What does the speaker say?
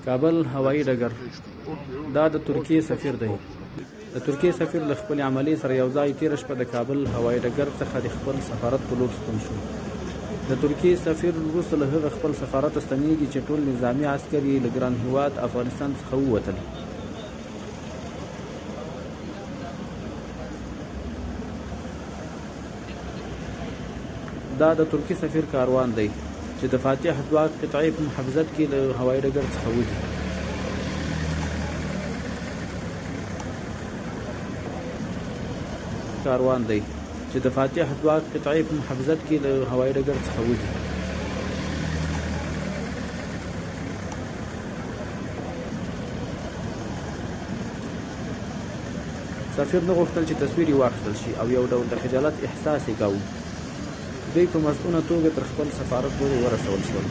کابل هوایي ډګر دا د ترکیې سفیر دی. د ترکیې سفیر له خپل عملې سره یو ځای تېره شپه د کابل هوایي ډګر څخه د خپل سفارت په لور ستون شو. د ترکیې سفیر وروسته له هغه خپل سفارت ستنېږي چې ټول نظامي عسکر یې له ګران هېواد افغانستان څخه ووتل. دا د ترکیې سفیر کاروان دی چې د فاتح ځواک قطعې په محافظت کې له هوایي ډګر څخه وځي. کاروان دی چې د فاتح ځواک قطعې په محافظت کې له هوایي ډګر څخه وځي. سفیر نه غوښتل چې تصویر یې واخیستل شي او یو ډول د خجالت احساس یې کاوه. دوی په مصنوعه توګه تر خپل سفارت پورې ورسول شول.